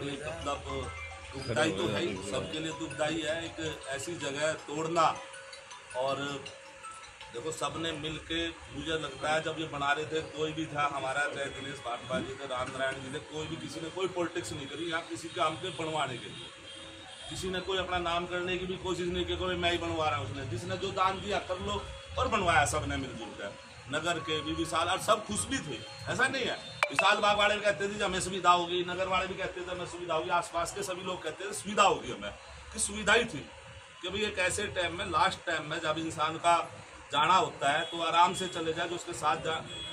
बड़ी मतलब दुखदाई तो है ही, सबके लिए दुखदाई है। एक ऐसी जगह तोड़ना, और देखो सबने मिल के, मुझे लगता है जब ये बना रहे थे कोई भी था हमारा, चाहे दिनेश भाटपा जी थे, राम नारायण जी थे, कोई भी, किसी ने कोई पॉलिटिक्स नहीं करी यहाँ किसी काम के बनवाने के लिए। किसी ने कोई अपना नाम करने की भी कोशिश नहीं की, कोई मैं ही बनवा रहा हूँ। उसने जिसने जो दान दिया कर लो, और बनवाया सबने मिलजुल कर। नगर के भी विशाल, और सब खुश भी थे, ऐसा नहीं है। विशाल बाग वाले भी कहते थे हमें सुविधा होगी, नगर वाले भी कहते थे हमें सुविधा होगी, आसपास के सभी लोग कहते थे सुविधा होगी हमें, कि सुविधा ही थी कि भाई एक ऐसे टाइम में, लास्ट टाइम में जब इंसान का जाना होता है तो आराम से चले जाए। जो उसके साथ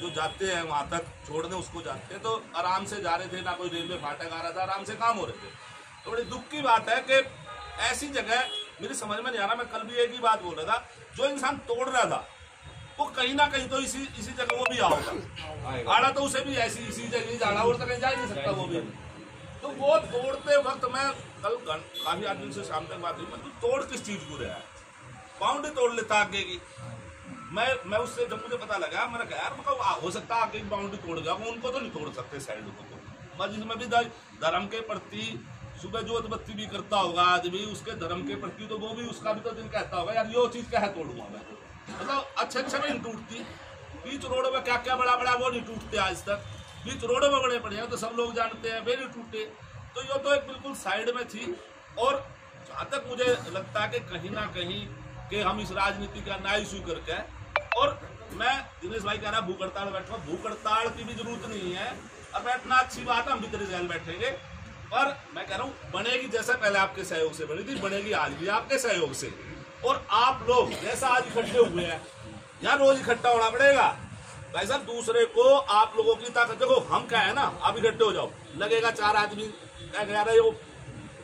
जो जाते हैं वहाँ तक छोड़ने उसको जाते हैं, तो आराम से जा रहे थे, ना कोई रेलवे फाटक आ रहा था, आराम से काम हो रहे थे। तो बड़ी दुख की बात है कि ऐसी जगह मेरी समझ में नहीं आ रहा। मैं कल भी एक ही बात बोल रहा था, जो इंसान तोड़ रहा था वो कहीं ना कहीं तो इसी जगह वो भी आओगा, आड़ा तो उसे भी ऐसी इसी जगह जाना, और तो कहीं जा ही नहीं सकता वो भी। तो वो तोड़ते वक्त मैं कल काफी आदमी से शाम तक बात हुई, मैं तो तोड़ किस चीज को रहा है, बाउंड्री तोड़ लेता आगे की। मैं उससे जब मुझे पता लगा, मैंने कहा यार मतलब हो सकता है आगे की बाउंड्री तोड़ गया, वो उनको तो नहीं तोड़ सकते साइड को। तो मैं जिसमें भी धर्म के प्रति सुबह जोत बत्ती भी करता होगा आदमी, उसके धर्म के प्रति तो वो भी, उसका भी तो दिन कहता होगा यार ये चीज क्या है तोड़ूंगा मैं। मतलब अच्छे में नहीं टूटती, बीच रोडों में क्या क्या बड़ा बड़ा वो नहीं टूटते आज तक, बीच रोडों में बड़े बड़े हैं तो सब लोग जानते हैं, वे नहीं टूटे। तो ये तो एक बिल्कुल साइड में थी। और जहाँ तक मुझे लगता है कि कहीं ना कहीं कि हम इस राजनीति का ना इशू करके, और मैं दिनेश भाई कह रहा भूख हड़ताल बैठा, भूख हड़ताल की भी जरूरत नहीं है, और बैठना अच्छी बात है, हम भीतर जेल बैठेंगे। पर मैं कह रहा हूँ बनेगी जैसे पहले आपके सहयोग से बनी थी, बनेगी आज भी आपके सहयोग से। और आप लोग जैसा आज इकट्ठे हुए हैं, यहाँ रोज इकट्ठा होना पड़ेगा भाई साहब। दूसरे को आप लोगों की ताकत देखो, हम क्या है ना, आप इकट्ठे हो जाओ, लगेगा 4 आदमी क्या कह रहे हैं, वो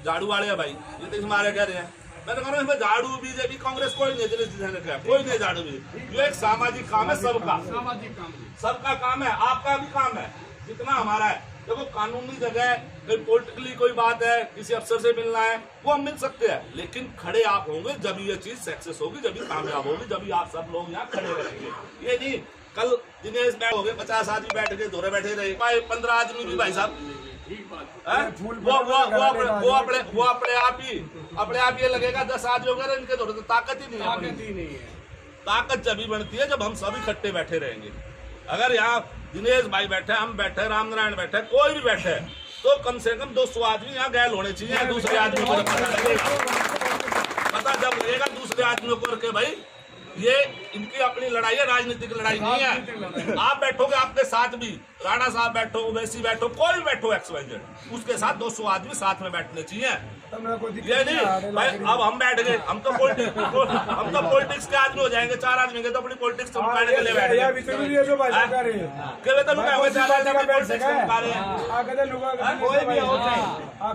झाड़ू वाले हैं भाई, ये तो हमारे कह रहे हैं। मैं तो कह रहा हूँ इसमें झाड़ू बीजेपी कांग्रेस कोई नहीं, कोई नहीं झाड़ू बीजेपी। ये एक सामाजिक काम है, सबका काम है, आपका भी काम है जितना हमारा है। देखो कानूनी जगह कोई पॉलिटिकली कोई बात है, किसी अफसर से मिलना है, वो हम मिल सकते हैं, लेकिन खड़े आप होंगे जब ये चीज सक्सेस होगी, जब ये कामयाब होगी, जब आप सब लोग यहाँ खड़े रहेंगे। ये नहीं कल दिनेश बैठ हो गए 50 आदमी बैठ के दोरे बैठे रहे, 15 आदमी भी भाई साहब वो अपने आप ये लगेगा 10 आदमी वगैरह इनके दौरे, तो ताकत ही नहीं है। ताकत जब भी बनती है जब हम सभी इकट्ठे बैठे रहेंगे। अगर यहाँ दिनेश भाई बैठे, हम बैठे, राम नारायण बैठे, कोई भी बैठे, तो कम से कम 200 आदमी यहाँ गैल होने चाहिए। दूसरे आदमी को पता जब लगेगा दूसरे आदमियों को करके भाई ये इनकी अपनी लड़ाई है, राजनीतिक लड़ाई नहीं है। आप बैठोगे, आपके साथ भी राणा साहब बैठो, ओवैसी बैठो, कोई भी बैठो XYZ, उसके साथ 200 आदमी साथ में बैठने चाहिए। ये नहीं भाई अब हम बैठ गए, हम तो पॉलिटिक्स के आदमी हो जाएंगे, 4 आदमी के तो अपनी पॉलिटिक्स चमकाने के लिए बैठ गए।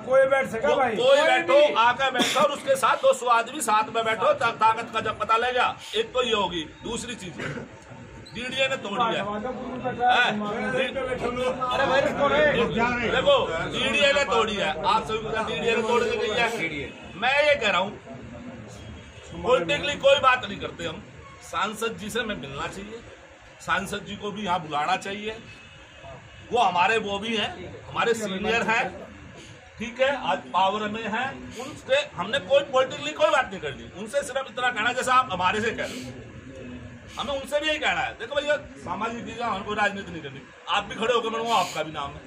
कोई बैठ सका भाई, कोई बैठो, आकर बैठो, और उसके साथ 200 आदमी साथ में बैठो, ताकत का जब पता लगेगा। एक तो ये होगी, दूसरी चीज डीडीए ने तोड़ दिया। देखो डीडीए ने तोड़ी है, आप सभी को डीडीए ने तोड़ दी है। मैं ये कह रहा हूँ पॉलिटिकली कोई बात नहीं करते हम, सांसद जी से मैं मिलना चाहिए, सांसद जी को भी यहाँ बुलाना चाहिए। वो हमारे वो भी हैं, हमारे सीनियर हैं, ठीक है, आज पावर में है। उनसे हमने कोई पॉलिटिकली कोई बात नहीं करनी, उनसे सिर्फ इतना कहना जैसा आप हमारे से कह रहे हो, हमें उनसे भी यही कहना है। देखो भैया सामाजिक चीजें, हमें कोई राजनीति नहीं करनी। आप भी खड़े होकर मनवाओ, आपका भी नाम है।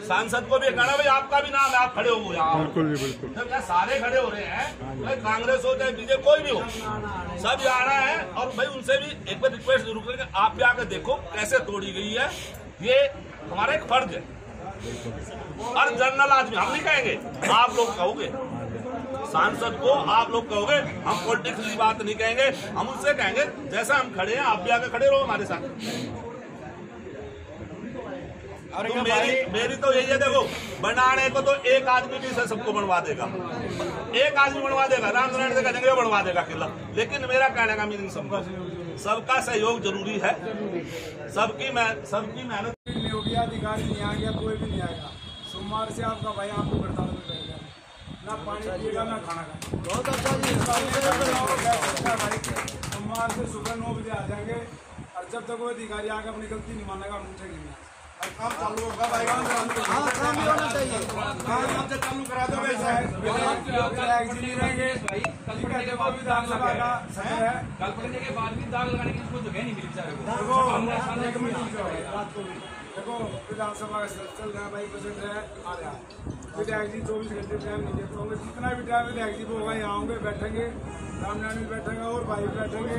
सांसद को भी कहना भाई आपका भी नाम है, आप खड़े हो यहाँ, जब यहाँ सारे खड़े हो रहे हैं, चाहे कांग्रेस हो चाहे बीजेपी कोई भी हो, सब आना है। और भाई उनसे भी एक बार रिक्वेस्ट जरूर करेंगे, आप भी आकर देखो कैसे तोड़ी गई है, ये हमारा एक फर्ज है। और जनरल आदमी हम नहीं कहेंगे, आप लोग कहोगे, सांसद को आप लोग कहोगे, हम पॉलिटिक्स की बात नहीं कहेंगे, हम उनसे कहेंगे जैसा हम खड़े हैं आप भी आकर खड़े रहो हमारे साथ। तो मेरी तो यही है, देखो बनाने को तो एक आदमी भी से सबको बनवा देगा, एक आदमी बनवा देगा, राम नारायण से कहेंगे वो बनवा देगा किला। लेकिन मेरा कहने का मीनिंग सबका सहयोग जरूरी है, सबकी मेहनत। योगी अधिकारी नहीं आ गया, कोई भी नहीं आएगा। सोमवार से आपका भाई आपको हड़ताल में बैठ गया, ना पानी पिएगा ना खाना खाएगा। बहुत अच्छा जी, सोमवार से सुबह 9 बजे आ जाएंगे, और जब तक वो अधिकारी आकर अपनी गलती नहीं मानेगा हम उनसे गिरना। काम चालू होगा भाई, काम भी होना चाहिए। काम से चालू करा दो वैसे कल पढ़ने के बाद भी दाग लगाएगा है, कल पढ़ने के बाद भी दाग लगाने की जगह नहीं मिली बेचारे को। देखो विधानसभा का चल रहा है भाई, प्रेसिडेंट है आ रहा है, विधायक जी 24 घंटे टाइम नहीं देता हूँ, जितना भी टाइम विधायक जी को होगा यहाँ होंगे, बैठेंगे, रामनारायण भी बैठेंगे और भाई बैठेंगे,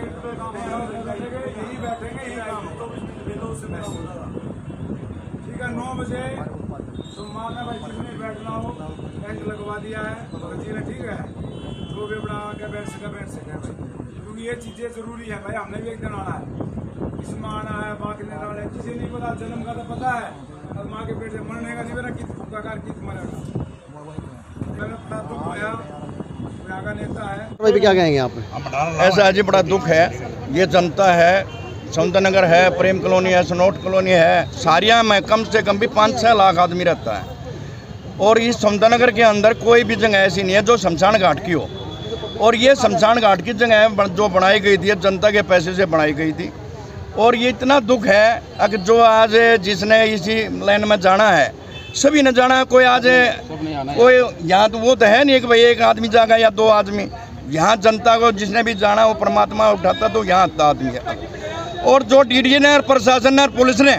यही बैठेंगे, यही काम ठीक है। 9 बजे सोमवार में भाई जिसने बैठना हो बैंक लगवा दिया है जी ने, ठीक है, जो भी बड़ा आगे बैठ सके भाई, क्योंकि ये चीज़ें जरूरी है भाई। हमने भी एक दिन आना है, इसमें आना है, बाकी नहीं आना है, किसी नहीं पता, जन्म का तो पता है और माँ के पेट से मरने का नहीं पता किस प्रकार की मरेगा। मैंने पता तो पाया यहाँ का नेता है। भाई क्या कहेंगे आप? ऐसा है जी, बड़ा दुख है। ये जनता है, सौंदरनगर है, प्रेम कॉलोनी है, सनोट कॉलोनी है, सारिया में कम से कम भी 5-6 लाख आदमी रहता है। और इस सौंदरनगर के अंदर कोई भी जगह ऐसी नहीं है जो शमशान घाट की हो। और ये शमशान घाट की जगह जो बनाई गई थी, जनता के पैसे से बनाई गई थी। और ये इतना दुख है अगर जो आज जिसने इसी लाइन में जाना है, सभी ने जाना है। कोई आज कोई यहाँ तो वो तो है नहीं कि भाई एक आदमी जाएगा या 2 आदमी। यहाँ जनता को जिसने भी जाना वो परमात्मा उठाता, तो यहाँ आदमी है। और जो डीडीए ने और प्रशासन ने और पुलिस ने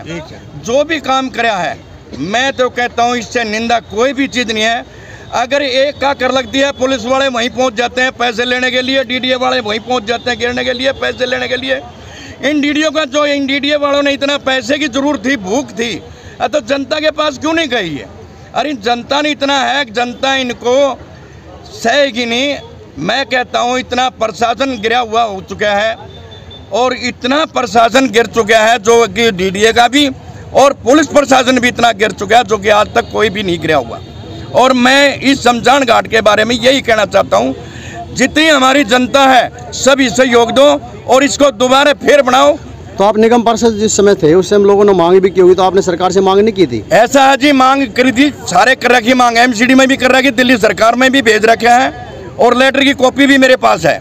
जो भी काम कराया है, मैं तो कहता हूँ इससे निंदा कोई भी चीज़ नहीं है। अगर एक का कर लगती है, पुलिस वाले वहीं पहुँच जाते हैं पैसे लेने के लिए, डीडीए वाले वहीं पहुँच जाते हैं गिरने के लिए, पैसे लेने के लिए। इन डीडीए वालों ने इतना पैसे की जरूरत थी, भूख थी, तो जनता के पास क्यों नहीं गई है? अरे जनता ने इतना है कि जनता इनको सहेगी नहीं। मैं कहता हूँ इतना प्रशासन गिरा हुआ हो चुका है, और इतना प्रशासन गिर चुका है जो कि डीडीए का भी और पुलिस प्रशासन भी इतना गिर चुका है जो कि आज तक कोई भी नहीं गिरा हुआ। और मैं इस शमशान घाट के बारे में यही कहना चाहता हूँ, जितनी हमारी जनता है सभी सहयोग दो और इसको दोबारा फिर बनाओ। तो आप निगम पार्षद जिस समय थे उस समय लोगों ने मांग भी की होगी, तो आपने सरकार से मांग नहीं की थी? ऐसा है जी, मांग करी थी, सारे कर रखी मांग, एमसीडी में भी कर रखी, दिल्ली सरकार में भी भेज रखे हैं, और लेटर की कॉपी भी मेरे पास है।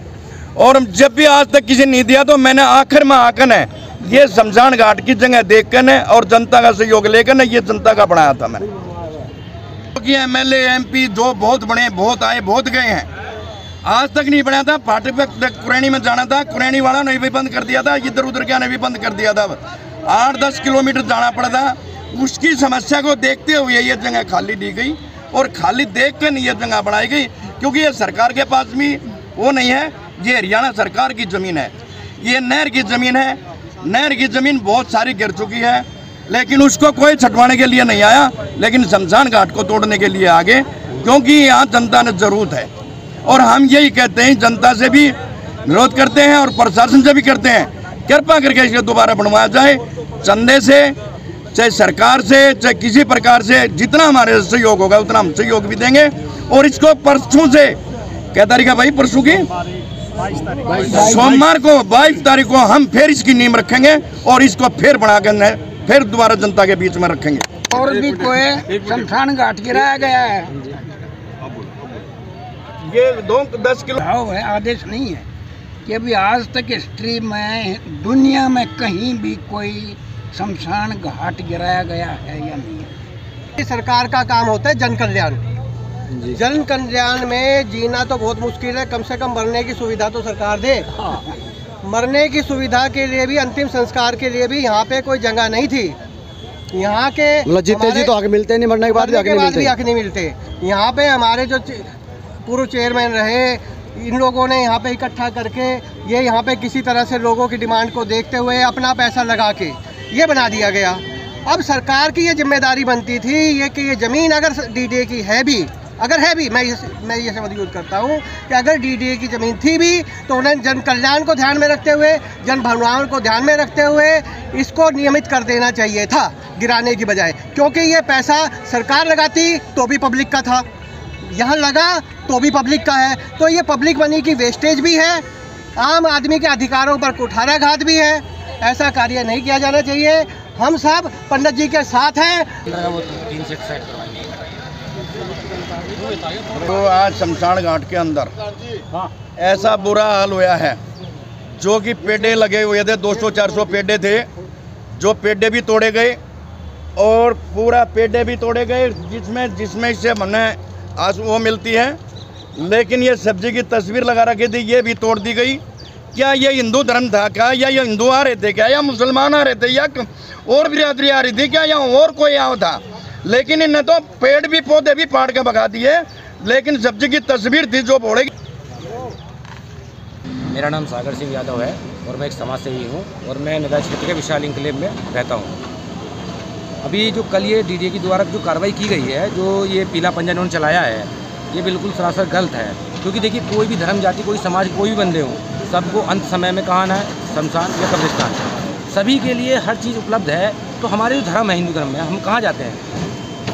और जब भी आज तक किसी नहीं दिया, तो मैंने आखिर में आकर है ये शमशान घाट की जगह देखकर है और जनता का सहयोग लेकर ये जनता का बनाया था मैंने। क्योंकि एमएलए एमपी जो बहुत बड़े, बहुत आए, बहुत गए हैं, आज तक नहीं बनाया था। फाटक पे कुरैनी में जाना था, कुरैनी वाला ने भी बंद कर दिया था, इधर उधर क्या ने भी बंद कर दिया था। 8-10 किलोमीटर जाना पड़ा था। उसकी समस्या को देखते हुए ये जगह खाली दी गई, और खाली देख कर ये जगह बनाई गई, क्योंकि ये सरकार के पास भी वो नहीं है। ये हरियाणा सरकार की ज़मीन है, ये नहर की ज़मीन है। नहर की ज़मीन बहुत सारी गिर चुकी है, लेकिन उसको कोई छटवाने के लिए नहीं आया, लेकिन शमशान घाट को तोड़ने के लिए आगे, क्योंकि यहाँ जनता ने ज़रूरत है। और हम यही कहते हैं, जनता से भी विरोध करते हैं और प्रशासन से भी करते हैं, कृपा करके इसको दोबारा बनवाया जाए। चंदे से, चाहे सरकार से, चाहे किसी प्रकार से जितना हमारे सहयोग होगा उतना हम सहयोग भी देंगे। और इसको परसों से, क्या तारीख है भाई, परसों की सोमवार को 22 तारीख को हम फिर इसकी नींव रखेंगे और इसको फिर बनाकर फिर दोबारा जनता के बीच में रखेंगे। और भी कोई शमशान घाट गिराया गया है, ये 2-10 किलो है, आदेश नहीं है कि अभी आज तक हिस्ट्री में दुनिया में कहीं भी कोई शमशान घाट गिराया गया है या नहीं है। सरकार का काम होता है जन कल्याण। जन कल्याण में जीना तो बहुत मुश्किल है, कम से कम मरने की सुविधा तो सरकार दे। मरने की सुविधा के लिए भी, अंतिम संस्कार के लिए भी यहाँ पे कोई जगह नहीं थी। यहाँ के जीते जी तो आगे मिलते नहीं, मरने के बाद भी आगे नहीं मिलते। यहाँ पे हमारे जो पूर्व चेयरमैन रहे, इन लोगों ने यहाँ पे इकट्ठा करके ये यहाँ पे किसी तरह से लोगों की डिमांड को देखते हुए अपना पैसा लगा के ये बना दिया गया। अब सरकार की ये जिम्मेदारी बनती थी ये कि ये ज़मीन अगर डीडीए की है भी, अगर है भी, मैं ये समझ यूज करता हूँ कि अगर डीडीए की ज़मीन थी भी तो उन्हें जन कल्याण को ध्यान में रखते हुए, जन भावनाओं को ध्यान में रखते हुए इसको नियमित कर देना चाहिए था गिराने की बजाय। क्योंकि ये पैसा सरकार लगाती तो भी पब्लिक का था, यहाँ लगा तो भी पब्लिक का है, तो ये पब्लिक मनी की वेस्टेज भी है, आम आदमी के अधिकारों पर कुठाराघात भी है। ऐसा कार्य नहीं किया जाना चाहिए। हम सब पंडित जी के साथ हैं। तो आज शमशान घाट के अंदर ऐसा बुरा हाल हुआ है, जो कि पेड़े लगे हुए थे, 200-400 पेड़े थे, जो पेड़े भी तोड़े गए और पूरा पेड़े भी तोड़े गए जिसमें इससे हमें आज वो मिलती है। लेकिन ये सब्जी की तस्वीर लगा रखी थी, ये भी तोड़ दी गई। क्या ये हिंदू धर्म था क्या, या ये हिंदू आ रहे थे क्या, या मुसलमान आ रहे थे, या और बिरादरी आ रही थी क्या, या और कोई यहाँ था? लेकिन इन्हें तो पेड़ भी पौधे भी पाड़ के भगा दिए, लेकिन सब्जी की तस्वीर थी जो फोड़ेगी। मेरा नाम सागर सिंह यादव है और मैं एक समाज सेवी हूँ और मैं नगर क्षेत्र के विशाल इंक्लेव में रहता हूँ। अभी जो कल ये डीडीए के द्वारा जो कार्रवाई की गई है, जो ये पीला पंजा इन्होंने चलाया है, ये बिल्कुल सरासर गलत है। क्योंकि देखिए, कोई भी धर्म जाति, कोई समाज, कोई भी बंदे हों, सबको अंत समय में कहाँ आना है, शमशान या कब्रिस्तान। सभी के लिए हर चीज़ उपलब्ध है। तो हमारे जो धर्म है, हिंदू धर्म में, हम कहाँ जाते हैं?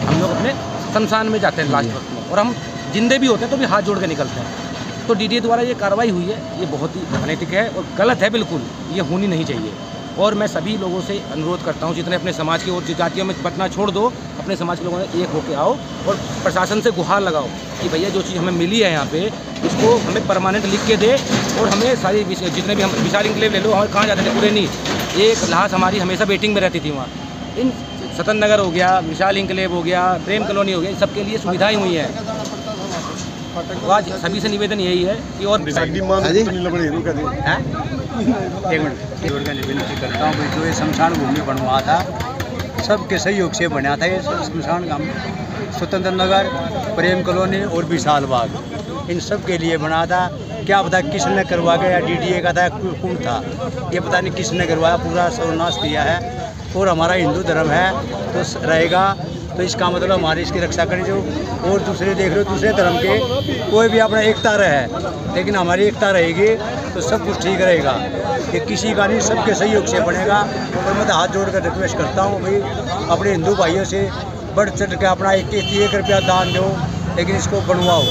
हम लोग अपने शमशान में जाते हैं लास्ट वक्त में, और हम जिंदे भी होते हैं तो भी हाथ जोड़ के निकलते हैं। तो डीडीए द्वारा ये कार्रवाई हुई है, ये बहुत ही अनैतिक है और गलत है, बिल्कुल ये होनी नहीं चाहिए। और मैं सभी लोगों से अनुरोध करता हूँ, जितने अपने समाज के और जातियों में बटना छोड़ दो, अपने समाज के लोगों ने एक होकर आओ और प्रशासन से गुहार लगाओ कि भैया जो चीज़ हमें मिली है यहाँ पे, इसको हमें परमानेंट लिख के दे। और हमें सारी जितने भी हम विशाल इंक्लेव ले लो, हमें कहाँ जाते थे, पुरानी एक लाश हमारी हमेशा वेटिंग में रहती थी वहाँ। इन सतन नगर हो गया, विशाल इंक्लेव हो गया, प्रेम कॉलोनी हो गया, सबके लिए सुविधाएँ हुई हैं। तो आज सभी से निवेदन यही है कि और विनती करता हूँ, जो ये शमशान भूमि बनवा था, सबके सहयोग से बना था ये शमशान गांव, स्वतंत्र नगर, प्रेम कॉलोनी और विशाल बाग, इन सब के लिए बना था। क्या पता किसने करवा गया, डीडीए का था, कौन था, ये पता नहीं किसने करवाया, पूरा सर्वनाश किया है। और हमारा हिंदू धर्म है तो रहेगा, तो इसका मतलब हमारी इसकी रक्षा करें। जो और दूसरे देख रहे हो, दूसरे धर्म के कोई भी अपना एकता रहे, लेकिन हमारी एकता रहेगी तो सब कुछ ठीक रहेगा। ये किसी का नहीं, सबके सहयोग से बनेगा। और मैं तो हाथ जोड़ कर रिक्वेस्ट करता हूँ भाई, अपने हिंदू भाइयों से बढ़ चढ़ के अपना 1 रुपया दान दो, लेकिन इसको बनवाओ।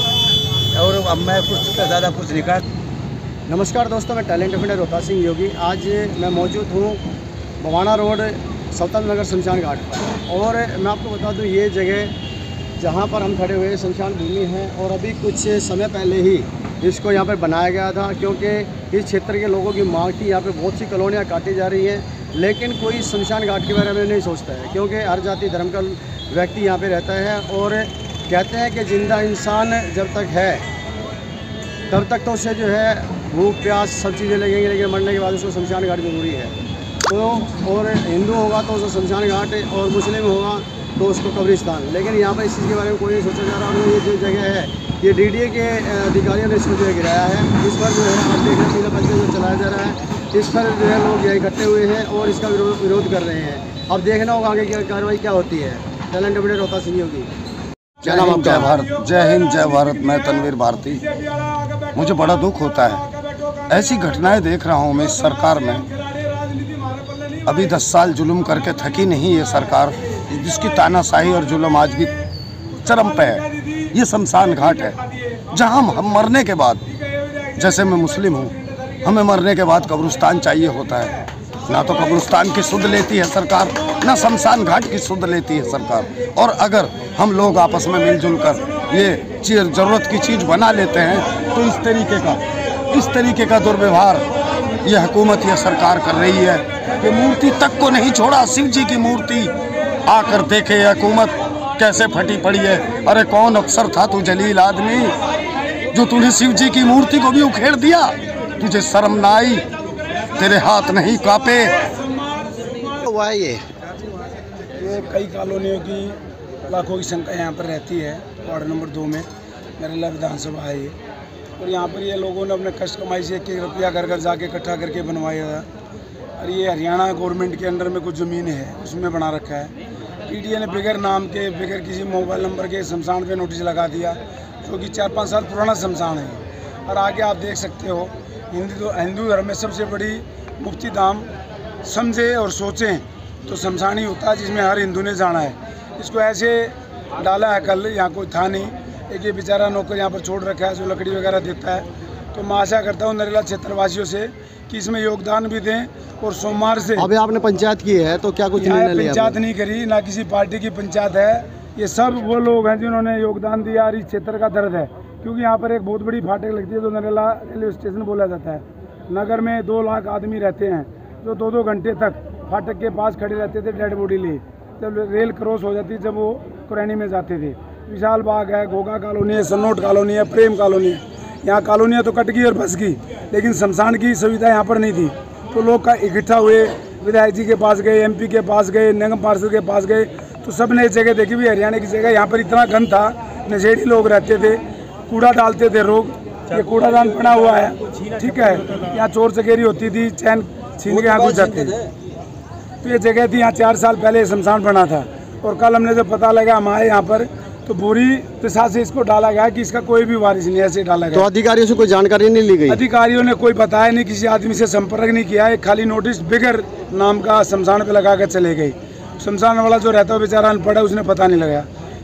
और अब मैं कुछ ज़्यादा कुछ नहीं कर। नमस्कार दोस्तों, मैं टैलेंट डिफेंडर रोहतास सिंह योगी। आज मैं मौजूद हूँ बवाना रोड स्वतंत्र नगर शमशान घाट पर। और मैं आपको बता दूं, ये जगह जहाँ पर हम खड़े हुए शमशान भूमि है, और अभी कुछ समय पहले ही इसको यहाँ पर बनाया गया था, क्योंकि इस क्षेत्र के लोगों की मांग थी। यहाँ पे बहुत सी कॉलोनियाँ काटी जा रही हैं, लेकिन कोई शमशान घाट के बारे में नहीं सोचता है, क्योंकि हर जाति धर्म का व्यक्ति यहाँ पे रहता है। और कहते हैं कि ज़िंदा इंसान जब तक है तब तक तो उसे जो है भूख प्यास सब चीज़ें लगेंगी, लेकिन मरने के बाद उसको शमशान घाट ज़रूरी है। तो और हिंदू होगा तो उसको शमशान घाट, और मुस्लिम होगा तो उसको कब्रिस्तान। लेकिन यहाँ पर इस चीज़ के बारे में कोई नहीं सोचा जा रहा। और ये जो जगह है, ये डीडीए के अधिकारियों ने इसको जो है गिराया है। इस पर जो है आप देख रहे हैं पीला पंजा जो चलाया जा रहा है, इस पर जो है लोग इकट्ठे हुए हैं और इसका विरोध कर रहे हैं। अब देखना होगा आगे की कार्रवाई क्या होती है। टैलेंट डिफेंडर रोहतास सिंह योगी। क्या नाम आपका? जय भारत। जय हिंद, जय भारत। मैं तनवीर भारती। मुझे बड़ा दुख होता है, ऐसी घटनाएं देख रहा हूँ मैं इस सरकार में। अभी 10 साल जुल्म करके थकी नहीं ये सरकार, जिसकी तानाशाही और जुल्म आज भी चरम पे है। ये शमशान घाट है जहाँ हम मरने के बाद, जैसे मैं मुस्लिम हूँ, हमें मरने के बाद कब्रिस्तान चाहिए होता है। ना तो कब्रिस्तान की सुध लेती है सरकार, ना शमशान घाट की सुध लेती है सरकार। और अगर हम लोग आपस में मिलजुल कर ये ज़रूरत की चीज़ बना लेते हैं, तो इस तरीके का दुर्व्यवहार ये हुकूमत, ये सरकार कर रही है कि मूर्ति तक को नहीं छोड़ा। शिव जी की मूर्ति आकर देखे ये हुकूमत कैसे फटी पड़ी है। अरे कौन अफसर था तू जलील आदमी, जो तूने शिव जी की मूर्ति को भी उखेड़ दिया? तुझे शर्म ना आई? तेरे हाथ नहीं कांपे? हुआ है ये कई कॉलोनियों की लाखों की संख्या यहाँ पर रहती है। वार्ड नंबर 2 में नरेला विधानसभा है ये। और यहाँ पर ये लोगों ने अपने कष्ट कमाई से 1 रुपया घर घर जाके इकट्ठा करके बनवाया था। और ये हरियाणा गवर्नमेंट के अंडर में कुछ ज़मीन है, उसमें बना रखा है। डीडीए ने बगैर नाम के, बगैर किसी मोबाइल नंबर के शमशान पे नोटिस लगा दिया, जो कि 4-5 साल पुराना शमशान है। और आगे आप देख सकते हो, हिंदू धर्म में सबसे बड़ी मुफ्ती धाम समझे और सोचें तो शमशान ही होता है, जिसमें हर हिंदू ने जाना है। इसको ऐसे डाला है, कल यहाँ कोई था नहीं, एक ये बेचारा नौकर यहाँ पर छोड़ रखा है जो लकड़ी वगैरह देता है। तो मैं आशा करता हूँ नरेला क्षेत्रवासियों से कि इसमें योगदान भी दें। और सोमवार से अभी आपने पंचायत की है, तो क्या कुछ निर्णय लिया? पंचायत नहीं करी, ना किसी पार्टी की पंचायत है। ये सब वो लोग हैं जिन्होंने योगदान दिया। और इस क्षेत्र का दर्द है, क्योंकि यहाँ पर एक बहुत बड़ी फाटक लगती है जो नरेला रेलवे स्टेशन बोला जाता है। नगर में 2 लाख आदमी रहते हैं, जो 2-2 घंटे तक फाटक के पास खड़े रहते थे डेड बॉडी लिए। जब रेल क्रॉस हो जाती जब वो कुरैनी में जाते थे। विशाल बाग है, घोगा कॉलोनी है, सन्नोट कॉलोनी है, प्रेम कॉलोनी है। यहाँ कॉलोनियाँ तो कट गई और बस गई, लेकिन शमशान की सुविधा यहाँ पर नहीं थी। तो लोग का इकट्ठा हुए, विधायक जी के पास गए, MP के पास गए, निगम पार्षद के पास गए, तो सब ने जगह देखी भी हरियाणा की जगह यहाँ पर इतना गंद था, नशेड़ी लोग रहते थे, कूड़ा डालते थे लोग। ये कूड़ादान पड़ा हुआ है, ठीक है। यहाँ चोर चकेरी होती थी, चैन छीन के यहाँ घुस जाते थे। तो ये जगह थी, यहाँ 4 साल पहले शमशान बना था। और कल हमने जब पता लगा हमारे यहाँ पर, तो बुरी दिशा से इसको डाला गया कि इसका कोई भी वारिस नहीं, ऐसे डाला गया। तो अधिकारियों से कोई जानकारी नहीं ली गई? अधिकारियों ने कोई बताया नहीं, किसी आदमी से संपर्क नहीं किया है। खाली नोटिस बिगर नाम का शमशान पे लगा कर चले गई। शमशान वाला जो रहता है बेचारा अनपढ़ है, उसने पता नहीं लगा।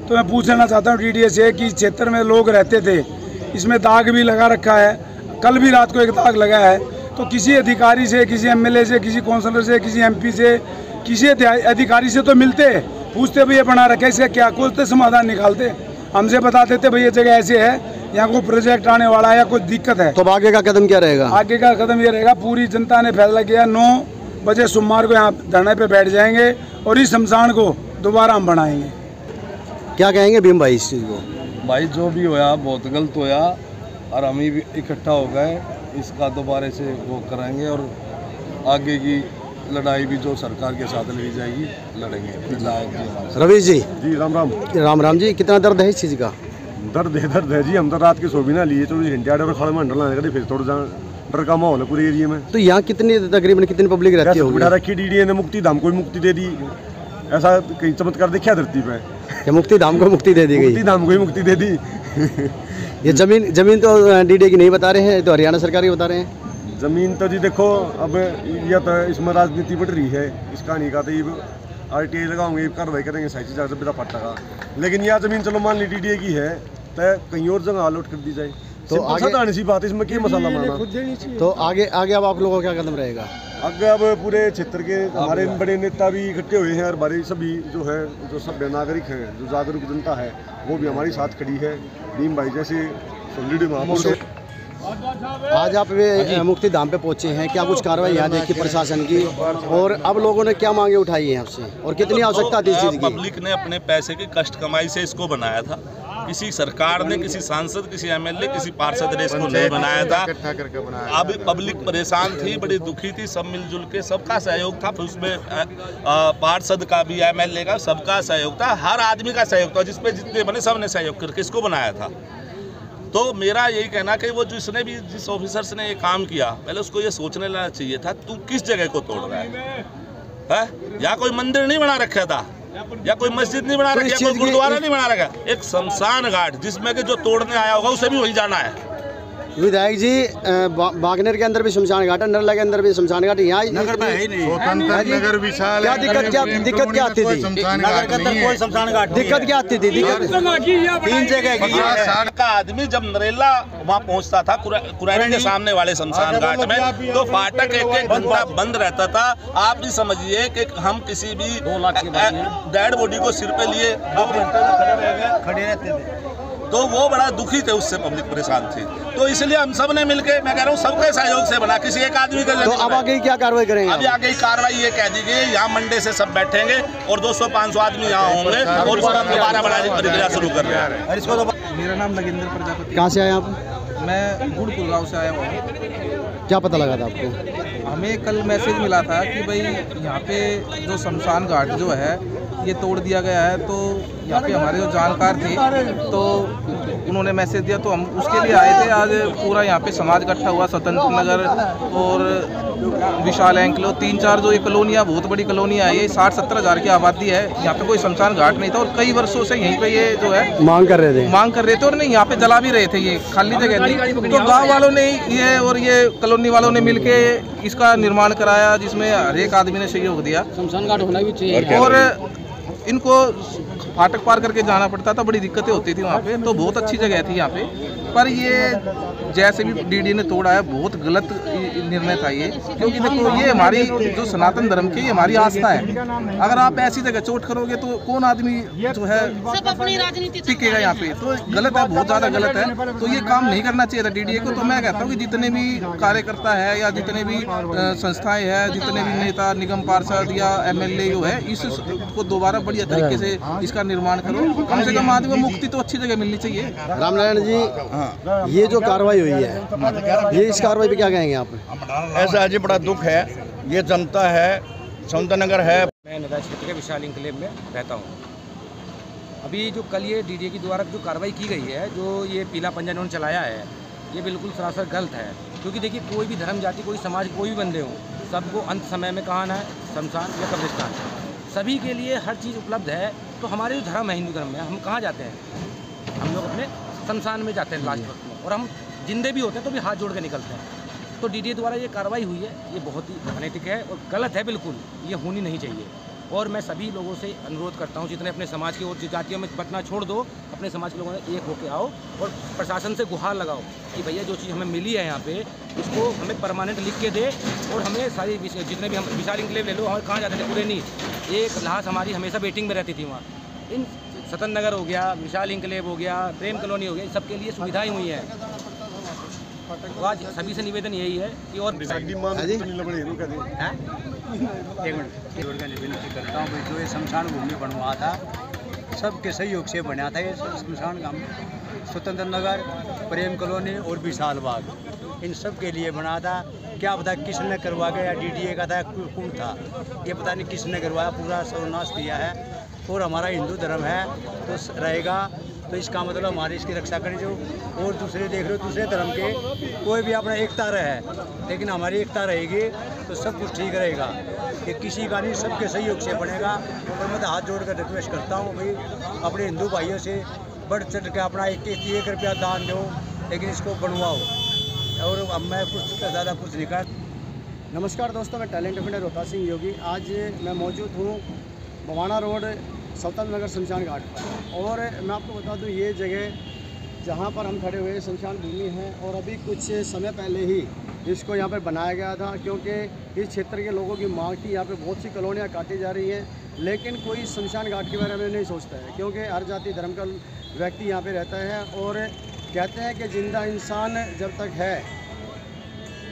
तो मैं पूछना चाहता हूँ DDA से कि क्षेत्र में लोग रहते थे, इसमें दाग भी लगा रखा है, कल भी रात को एक दाग लगा है। तो किसी अधिकारी से, किसी MLA से, किसी काउंसलर से, किसी MP से, किसी अधिकारी से तो मिलते, पूछते भाई ये बना रखा है, इसका क्या कुछ समाधान निकालते, हमसे बता देते भाई ये जगह ऐसे है, यहाँ कोई प्रोजेक्ट आने वाला है या कुछ दिक्कत है। तो अब आगे का कदम क्या रहेगा? आगे का कदम ये रहेगा, पूरी जनता ने फैसला किया 9 बजे सोमवार को यहाँ धरने पे बैठ जाएंगे और इस शमशान को दोबारा हम बनाएंगे। क्या कहेंगे भीम भाई इस चीज़ को? भाई जो भी होया बहुत गलत होया, और हम ही इकट्ठा हो गए, इसका दोबारा से वो कराएंगे और आगे की लड़ाई भी जो सरकार के साथ ली जाएगी लड़ेंगे। रवि जी राम राम। राम राम जी, कितना दर्द है इस चीज़ का? दर्द है जी, हम तो रात के सो भी ना लिए, 24 घंटे आड़े और खड़े में अंडर फिर थोड़ा डर का माहौल है पूरे एरिया में। तो यहाँ तकरीबन कितनी पब्लिक रहती होगी? बिठा रखी DDA ने, मुक्ति धाम को मुक्ति दे दी, ऐसा कहीं चमत्कार देखा धरती पे क्या? मुक्ति धाम को मुक्ति दे दी गई? मुक्ति धाम को ही मुक्ति दे दी। ये जमीन तो DDA की नहीं बता रहे हैं, तो हरियाणा सरकार की बता रहे हैं। जमीन तो जी देखो, अब यह तो इसमें राजनीति बढ़ रही है, इस कहानी का तो ये RTI लगाओगे, कार्रवाई करेंगे, सही चीज़ से पता पड़ेगा। लेकिन यह जमीन चलो मान ली DDA की है, तो कहीं और जगह अलॉट कर दी जाए, तो आगे सी बात, इसमें क्या मसाला मारना। तो आगे अब आप लोगों का क्या कदम रहेगा? आगे अब पूरे क्षेत्र के हमारे बड़े नेता भी इकट्ठे हुए हैं, और हमारे सभी जो है, जो सभ्य नागरिक हैं, जो जागरूक जनता है, वो भी हमारे साथ खड़ी है। भीम भाई जैसे सोलिड महापुरुष। आज आप मुक्ति धाम पे पहुंचे हैं, क्या कुछ कार्रवाई यहाँ देखी प्रशासन की, और अब लोगों ने क्या मांगे उठाई है आपसे, और कितनी आवश्यकता थी इस चीज़ की? पब्लिक ने अपने पैसे की कष्ट कमाई से इसको बनाया था, किसी सरकार ने, किसी सांसद, किसी MLA, किसी पार्षद ने इसको नहीं बनाया था। अब पब्लिक परेशान थी, बड़ी दुखी थी, सब मिलजुल के, सबका सहयोग था, उसमें पार्षद का भी, MLA का, सबका सहयोग था, हर आदमी का सहयोग था, जिसपे जितने बने सब ने सहयोग करके इसको बनाया था। तो मेरा यही कहना कि वो जिसने भी, जिस ऑफिसर्स ने ये काम किया, पहले उसको ये सोचने लेना चाहिए था, तू किस जगह को तोड़ रहा है? या कोई मंदिर नहीं बना रखा था, या कोई मस्जिद नहीं बना रखा, या कोई गुरुद्वारा नहीं बना रखा, एक शमशान घाट, जिसमें कि जो तोड़ने आया होगा उसे भी वही जाना है। विधायक जी, बागनेर के अंदर भी शमशान घाट है, नरला के अंदर भी शमशान घाट, यहाँ नगर में है ही नहीं। स्वतंत्र नगर विशाल, क्या दिक्कत क्या आती थी? नगर के अंदर कोई शमशान घाट, दिक्कत क्या आती थी? 3 जगह का आदमी जब नरेला वहाँ पहुँचता था कुरैनी के सामने वाले शमशान घाट में, तो फाटक 1-1 घंटा बंद रहता था। आप भी समझिए कि हम किसी भी डेड बॉडी को सिर पे लिए 2 घंटे खड़े रहते थे, तो वो बड़ा दुखी थे, उससे पब्लिक परेशान थी। तो इसलिए हम सब ने मिलकर, मैं कह रहा हूँ सबके सहयोग से बना, किसी एक आदमी का। तो अब आगे क्या कार्रवाई करेंगे? अभी आगे कार्रवाई ये कह दी गई, यहाँ मंडे से सब बैठेंगे और 200-500 आदमी यहाँ होंगे और उसको हम दोबारा बनाने की प्रक्रिया शुरू कर रहे हैं। मेरा नाम नगेंद्र प्रजापति। कहाँ से आए आप? मैं गुड़पुर गाँव से आया हूँ। क्या पता लगा था आपको? हमें कल मैसेज मिला था कि भाई यहाँ पे जो शमशान घाट जो है ये तोड़ दिया गया है, तो यहाँ पे हमारे जो जानकार थे तो उन्होंने मैसेज दिया, तो हम उसके लिए आए थे। आज पूरा यहाँ पे समाज इकट्ठा हुआ, स्वतंत्र नगर और विशाल एंक्लो, 3-4 जो ये कॉलोनियाँ, बहुत बड़ी कॉलोनियाँ है, ये 60-70 हज़ार की आबादी है। यहाँ पे कोई शमशान घाट नहीं था और कई वर्षों से यहीं पे ये जो है मांग कर रहे थे और नहीं, यहाँ पे जला भी रहे थे, ये खाली जगह थी। तो गाँव वालों ने ये और ये कॉलोनी वालों ने मिल के इसका निर्माण कराया, जिसमें हर एक आदमी ने सहयोग दिया। शमशान घाट होना भी चाहिए, और इनको फाटक पार करके जाना पड़ता था, बड़ी दिक्कतें होती थी वहाँ पे। तो बहुत अच्छी जगह थी यहाँ पे, पर ये जैसे भी डीडी ने तोड़ा है बहुत गलत निर्णय था ये, क्योंकि देखो ये हमारी जो सनातन धर्म की हमारी आस्था है। अगर आप ऐसी जगह चोट करोगे तो कौन आदमी जो है टिकेगा यहाँ पे, तो गलत है, बहुत ज़्यादा गलत है। तो ये काम नहीं करना चाहिए था डीडीए को। तो मैं कहता हूँ कि जितने भी कार्यकर्ता है या जितने भी संस्थाएं हैं, जितने भी नेता निगम पार्षद या एमएलए जो है, इसको दोबारा बढ़िया तरीके से इसका निर्माण करो। कम से कम आदमी को मुक्ति तो अच्छी जगह मिलनी चाहिए। रामनारायण जी, ये जो कार्रवाई हुई है, ये इस कार्रवाई पे क्या कहेंगे आप? ऐसा है जी, बड़ा दुख है। ये जनता है, सौंदरनगर है। मैं नगर क्षेत्र के विशाल इंक्लेव में रहता हूँ। अभी जो कल ये डीडीए के द्वारा जो कार्रवाई की गई है, जो ये पीला पंजा इन्होंने चलाया है, ये बिल्कुल सरासर गलत है। क्योंकि देखिए, कोई भी धर्म जाति, कोई समाज, कोई भी बंदे हों, सबको अंत समय में कहाँ आना है, शमशान या कब्रिस्तान। सभी के लिए हर चीज़ उपलब्ध है। तो हमारे जो धर्म है, हिंदू धर्म में, हम कहाँ जाते हैं? हम लोग अपने शमशान में जाते हैं लास्ट वक्त में, और हम जिंदे भी होते हैं तो भी हाथ जोड़ के निकलते हैं। तो डीडीए द्वारा ये कार्रवाई हुई है, ये बहुत ही अनैतिक है और गलत है, बिल्कुल ये होनी नहीं चाहिए। और मैं सभी लोगों से अनुरोध करता हूँ, जितने अपने समाज के और जातियों में बंटना छोड़ दो, अपने समाज के लोगों ने एक होकर आओ और प्रशासन से गुहार लगाओ कि भैया जो चीज़ हमें मिली है यहाँ पे, इसको हमें परमानेंट लिख के दे। और हमें सारी जितने भी हम विशाल इंक्लेव ले लो, हम कहाँ जाते थे, पुरानी एक लाश हमारी हमेशा वेटिंग में रहती थी वहाँ। इन सतन नगर हो गया, विशाल इंक्लेव हो गया, प्रेम कॉलोनी हो गया, सबके लिए सुविधाएं हुई हैं। तो आज सभी से निवेदन यही है कि और विनती करता हूँ, जो ये शमशान भूमि बनवा था, सबके सहयोग से बना था ये शमशान गांव। स्वतंत्र नगर, प्रेम कॉलोनी और विशाल बाग, इन सब के लिए बना था। क्या पता किसने करवा गया, डीडीए का था, कौन था, ये पता नहीं किसने करवाया, पूरा सर्वनाश किया है। और हमारा हिंदू धर्म है तो रहेगा, तो इसका मतलब हमारी इसकी रक्षा करनी चाहिए। और दूसरे देख लो, दूसरे धर्म के कोई भी अपना एकता रहे, लेकिन हमारी एकता रहेगी तो सब कुछ ठीक रहेगा। कि किसी का नहीं, सबके सहयोग से बनेगा। और मैं तो हाथ जोड़ कर रिक्वेस्ट करता हूँ भाई, अपने हिंदू भाइयों से बढ़ चढ़ के अपना 1 रुपया दान दो, लेकिन इसको बनवाओ। और अब मैं कुछ ज़्यादा कुछ नहीं कर। नमस्कार दोस्तों, मैं टैलेंट डिफेंडर रोहता सिंह योगी। आज मैं मौजूद हूँ बवाना रोड सल्तनत नगर शमशान घाट पर। और मैं आपको बता दूं, ये जगह जहाँ पर हम खड़े हुए शमशान भूमि है, और अभी कुछ समय पहले ही इसको यहाँ पर बनाया गया था, क्योंकि इस क्षेत्र के लोगों की मांग थी। यहाँ पे बहुत सी कॉलोनियाँ काटी जा रही हैं, लेकिन कोई शमशान घाट के बारे में नहीं सोचता है, क्योंकि हर जाति धर्म का व्यक्ति यहाँ पर रहता है। और कहते हैं कि जिंदा इंसान जब तक है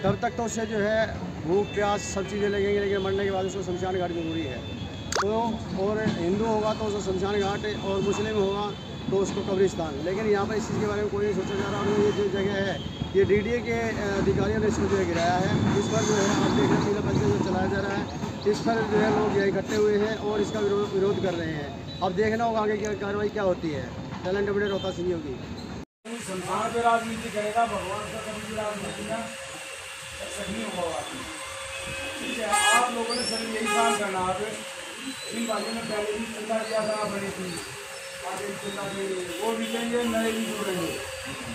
तब तक तो उसे जो है भूख प्यास सब चीज़ें लगेंगी, लेकिन मरने के बाद उसको शमशान घाट ज़रूरी है। तो और हिंदू होगा तो उसको शमशान घाट, और मुस्लिम होगा तो उसको कब्रिस्तान। लेकिन यहाँ पर इस चीज़ के बारे में कोई नहीं सोचा जा रहा। और ये जो जगह है, ये डीडीए के अधिकारियों ने इसको जो है गिराया है। इस पर जो है आप देख रहे हैं, पीला पंजा जो चलाया जा रहा है, इस पर जो है लोग इकट्ठे हुए हैं और इसका विरोध कर रहे हैं। अब देखना होगा आगे की कार्रवाई क्या होती है। टैलेंट डिफेंडर रोहता सिंह योगी। संसार पे राजनीति करेगा, भगवान का कभी भी राजनीति का नहीं होगा। ठीक है, आप लोगों ने सर यही काम करना। आप इन बातों में पहले भी चिंता किया था, बड़ी थी आगे चिंता के वो भी लेंगे, नए भी जुड़ेंगे।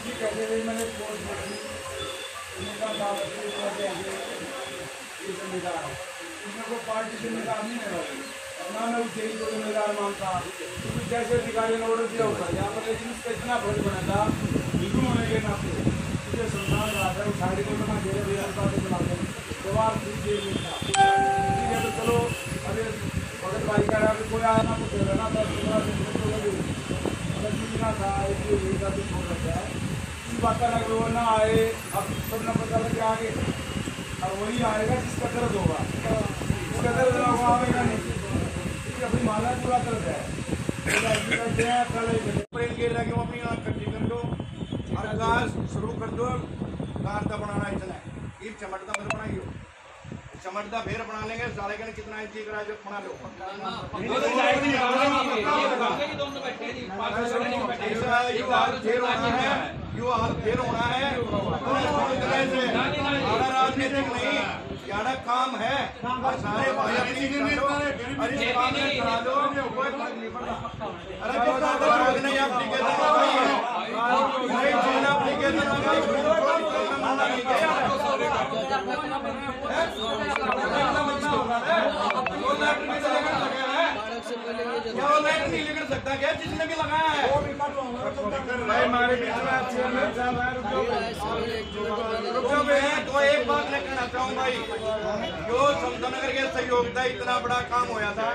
ठीक है, जैसे मैंने पोस्ट देखी, इसमें कोई पार्टी से निकाल नहीं है ना, मैं उसे ही कोई जिम्मेदार मानता। क्योंकि जैसे अधिकारी ने ऑर्डर दिया होगा यहाँ पर, लेकिन इसका इतना फर्ज बना था हिंदू होने के नाते, मुझे संसार रहा था साड़ी को मैं घेरे चलाते जवाब ठीक है। तो चलो, अरे भगत भाई का कोई आया ना, कुछ रहना था, अगर जीतना था, इसलिए छोड़ रखा है। इस बात का लग वो ना आए, अब सब न पता लग आगे, और वही आएगा जिसका दर्द होगा, उसका दर्द ना होगा आएगा नहीं। अपनी माला पूरा दर्द है, कल गेट लगे वो अपनी कट्टी कर दो और गाज शुरू कर दो। कार का बनाना इतना है, ये चमटदा मत बनाइयो, चमटदा फिर बना लेंगे। साढ़े का कितना इंची करा जो बना लो, यो हाल फिर होना है। राजनीतिक नहीं, ज्यादा काम है, सारे भाई अपनी काम करा दो, कोई फर्क नहीं पड़ता। अरे नहीं एप्लीकेशन नहीं लेकर सकता क्या जिसने भी लगाया है भाई हमारे बीच में चेयरमैन साहब हैं, तो मैं तो एक बात मैं कहना चाहूँ भाई, जो समतानगर के सहयोग था इतना बड़ा काम होया था,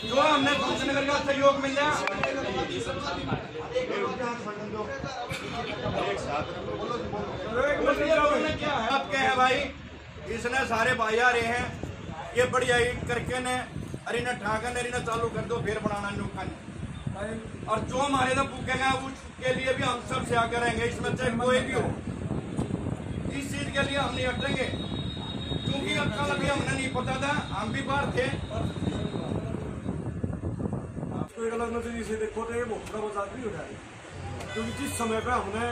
जो हमने समतानगर का सहयोग मिला। क्या है आप क्या है भाई, इसने सारे भाई आ रहे हैं, ये बढ़िया करके ने अरे ना ठाकर ने चालू कर दो, फिर बनाना नौका ने, और जो हमारे तो भूखेगा उसके लिए भी हम सब सेवा करेंगे, इसमें चाहे कोई भी हो, इस चीज के लिए हम नहीं हटेंगे, क्योंकि कल अभी हमने नहीं पता था, हम भी बाहर थे। आपको एक अलग नजरिए से देखो तो ये बहुत बड़ा मजाक नहीं उठाया, क्योंकि जिस समय पे हमने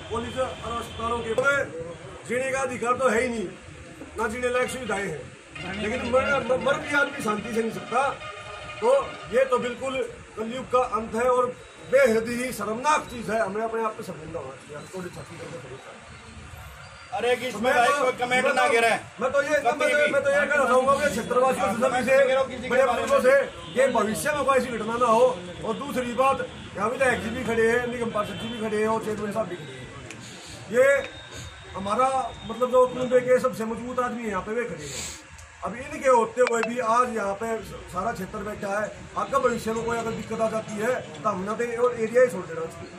पुलिस और अस्पतालों के जीने का अधिकार तो है ही नहीं, ना जीने लायक सुविधाएं हैं, लेकिन मर भी आदमी शांति से नहीं सकता, तो ये तो बिल्कुल कलयुग का अंत है और बेहद ही शर्मनाक चीज है। हमें अपने आप पे शर्मिंदा होना चाहिए। अरे इसमें कोई कमेंट ना गिरे। मैं तो ये कहना चाहूंगा क्षेत्रवासियों से, बड़े बुजुर्गों से, ये भविष्य में कोई ऐसी घटना ना हो। और दूसरी बात, यहाँ भी एक्स भी खड़े हैं, निगम पार्षद जी भी खड़े हैं और चेयरमैन साहब भी खड़े हैं। ये हमारा मतलब जो कुंबे के सबसे मजबूत आदमी है यहाँ पे वे खड़े हैं। अब इनके होते हुए भी आज यहाँ पे सारा क्षेत्र बैठा है। आपका भविष्य में कोई अगर दिक्कत आ जाती है तो हमने तो एरिया ही छोड़ देना चाहिए।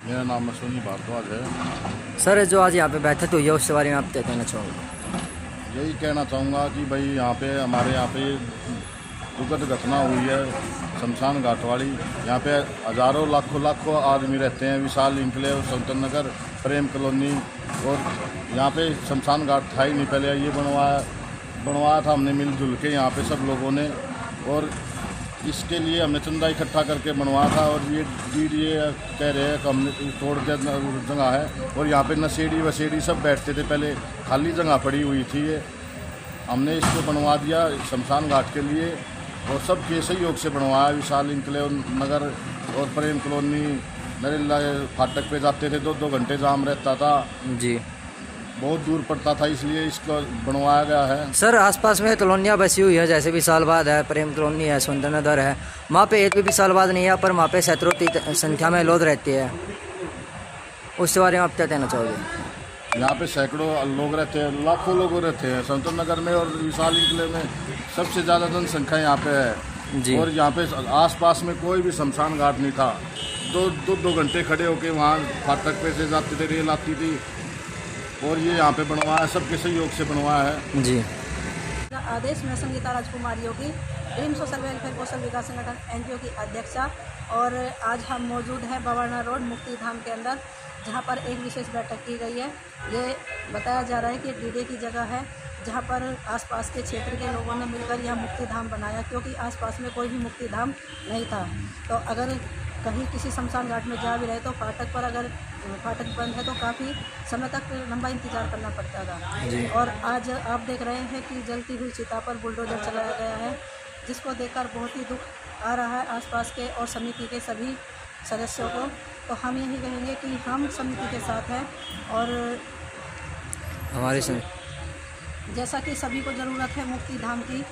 मेरा नाम मसूनी भारद्वाज है। सर, जो आज यहाँ पे बैठक हुई है उसके बारे में आप क्या कहना चाहोगे? यही कहना चाहूँगा कि भाई यहाँ पे हमारे यहाँ पे दुखद घटना हुई है शमशान घाट वाली। यहाँ पे हज़ारों लाखों आदमी रहते हैं। विशाल इंक्लेव, समतानगर, प्रेम कॉलोनी, और यहाँ पे शमशान घाट था ही नहीं पहले। ये बनवाया था हमने मिलजुल के यहाँ पे सब लोगों ने, और इसके लिए हमने चंदा इकट्ठा करके बनवाया था। और ये डीडीए कह रहे हैं कि हमने तोड़ दिया जगह है, और यहाँ पे नशेड़ी वशेड़ी सब बैठते थे, पहले खाली जगह पड़ी हुई थी। ये हमने इसको बनवा दिया शमशान घाट के लिए, और सबके सहयोग से बनवाया। विशाल इंक्लेव नगर और प्रेम कॉलोनी नरेला फाटक पे जाते थे, 2-2 घंटे जाम रहता था जी, बहुत दूर पड़ता था, इसलिए इसको बनवाया गया है। सर, आसपास में कॉलोनियाँ बसी हुई है, जैसे विशालबाद है, प्रेम कॉलोनी है, सुंदरनगर है। वहाँ पे एक भी विशालबाद नहीं है, पर वहाँ पे सैकड़ों संख्या में लोग रहते हैं। उसके बारे में आप क्या कहना चाहोगे? यहाँ पे सैकड़ों लोग रहते हैं, लाखों लोग रहते हैं सुंदरनगर में, और विशाल इंक्लेव में सबसे ज़्यादा जनसंख्या यहाँ पे है जी। और यहाँ पे आसपास में कोई भी शमशान घाट नहीं था। 2 घंटे खड़े होके वहाँ फाटक पे से जाते थे, रेल आती थी, और ये यहाँ पे बनवाया, सबके सहयोग से बनवाया है जी। आदेश में संगीता राजकुमार योगी, ड्रीम सोशल वेलफेयर कौशल विकास संगठन एनजीओ की अध्यक्षा, और आज हम मौजूद हैं बवाना रोड मुक्ति धाम के अंदर, जहां पर एक विशेष बैठक की गई है। ये बताया जा रहा है कि डीडे की जगह है, जहां पर आसपास के क्षेत्र के लोगों ने मिलकर यह मुक्ति धाम बनाया, क्योंकि आसपास में कोई भी मुक्ति धाम नहीं था। तो अगर कहीं किसी शमशान घाट में जा भी रहे तो फाटक पर अगर फाटक बंद है तो काफ़ी समय तक लंबा इंतजार करना पड़ता था। और आज आप देख रहे हैं कि जलती हुई चिता पर बुलडोजर चलाया गया है, जिसको देखकर बहुत ही दुख आ रहा है आसपास के और समिति के सभी सदस्यों को। तो हम यही कहेंगे कि हम समिति के साथ हैं, और हमारे जैसा कि सभी को ज़रूरत है मुक्ति धाम की,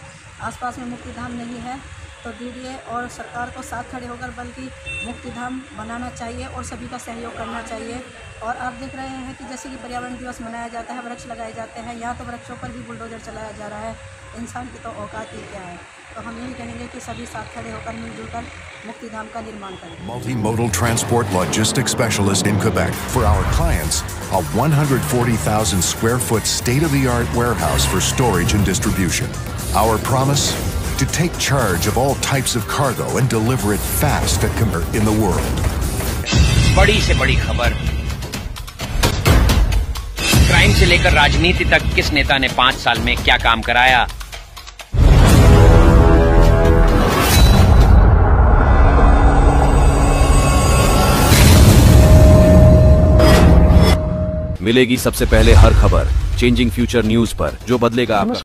आसपास में मुक्ति धाम नहीं है, तो डीडीए और सरकार को साथ खड़े होकर बल्कि मुक्ति धाम बनाना चाहिए और सभी का सहयोग करना चाहिए। और आप देख रहे हैं कि जैसे कि पर्यावरण दिवस मनाया जाता है, वृक्ष लगाए जाते हैं, यहाँ तो वृक्षों पर भी बुलडोजर चलाया जा रहा है। इंसान की तो औकात ही क्या है। तो हम यही कहेंगे कि सभी साथ खड़े होकर मिलजुल कर मुक्ति धाम का निर्माण करें। Multimodal transport logistics specialist in Quebec. For our clients, a 140,000 square foot state-of-the-art warehouse for storage and distribution. Our promise? To take charge of all types of cargo and deliver it fast in the world. बड़ी से बड़ी खबर, crime से लेकर राजनीति तक किस नेता ने 5 साल में क्या काम कराया। मिलेगी सबसे पहले हर खबर चेंजिंग फ्यूचर न्यूज पर, जो बदलेगा आपका